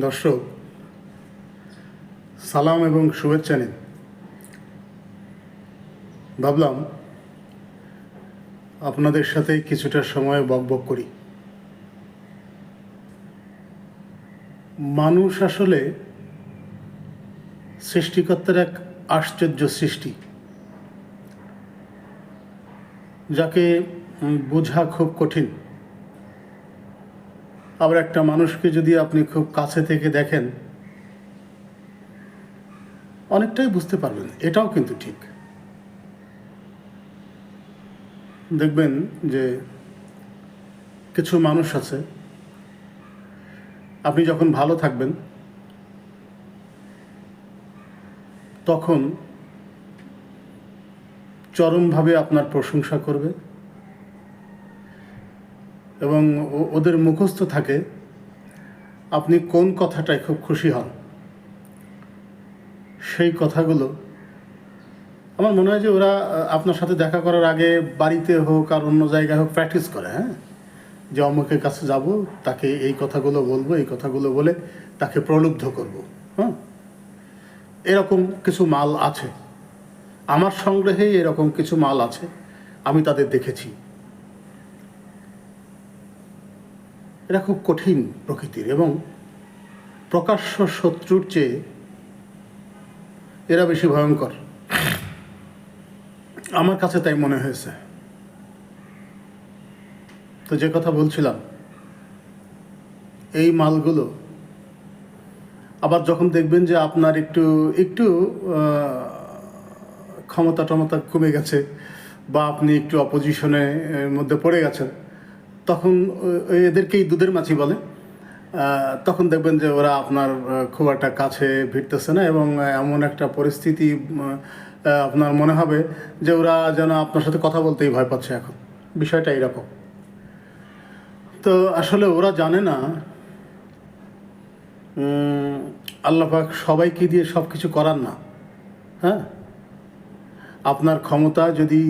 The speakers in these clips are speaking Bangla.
দর্শক, সালাম এবং শুভেচ্ছা নিন। ভাবলাম আপনাদের সাথে কিছুটা সময় বকবক করি। মানুষ আসলে সৃষ্টিকর্তার এক আশ্চর্য সৃষ্টি, যাকে বোঝা খুব কঠিন। আবার একটা মানুষকে যদি আপনি খুব কাছে থেকে দেখেন, অনেকটাই বুঝতে পারবেন। এটাও কিন্তু ঠিক। দেখবেন যে কিছু মানুষ আছে, আপনি যখন ভালো থাকবেন তখন চরমভাবে আপনার প্রশংসা করবে এবং ওদের মুখস্থ থাকে আপনি কোন কথাটায় খুব খুশি হন। সেই কথাগুলো আমার মনে হয় যে ওরা আপনার সাথে দেখা করার আগে বাড়িতে হোক আর অন্য জায়গায় হোক প্র্যাকটিস করে, যে অমুকের কাছে যাব, তাকে এই কথাগুলো বলবো, এই কথাগুলো বলে তাকে প্রলুব্ধ করব। এরকম কিছু মাল আছে, আমার সংগ্রহে এরকম কিছু মাল আছে, আমি তাদের দেখেছি। এরা খুব কঠিন প্রকৃতির এবং প্রকাশ্য শত্রুর চেয়ে এরা বেশি ভয়ঙ্কর। আমার কাছে তাই মনে হয়েছে। তো যে কথা বলছিলাম, এই মালগুলো আবার যখন দেখবেন যে আপনার একটু একটু ক্ষমতা কমে গেছে বা আপনি একটু অপোজিশনের মধ্যে পড়ে গেছেন, তখন এদেরকেই দুধের মাছি বলে। তখন দেখবেন যে ওরা আপনার খুব একটা কাছে ভিড়তেছে না এবং এমন একটা পরিস্থিতি আপনার মনে হবে যে ওরা যেন আপনার সাথে কথা বলতেই ভয় পাচ্ছে। এখন বিষয়টা এরকম। তো আসলে ওরা জানে না আল্লাহ পাক সবাইকে দিয়ে সব কিছু করান না। আপনার ক্ষমতা যদি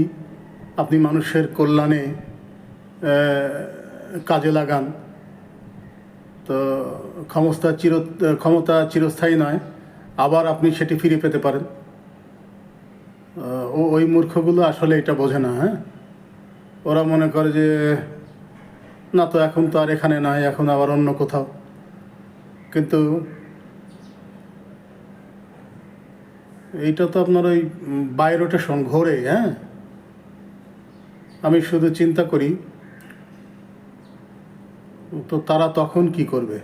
আপনি মানুষের কল্যাণে কাজে লাগান, তো ক্ষমতা চিরস্থায়ী নয়, আবার আপনি সেটি ফিরে পেতে পারেন। ওই মূর্খগুলো আসলে এটা বোঝে না। ওরা মনে করে যে না, তো এখন তো আর এখানে নয়, এখন আবার অন্য কোথাও। কিন্তু এইটা তো আপনার ওই বাই রোটেশন, ঘোরে। আমি শুধু চিন্তা করি তো তারা তখন কি করবে।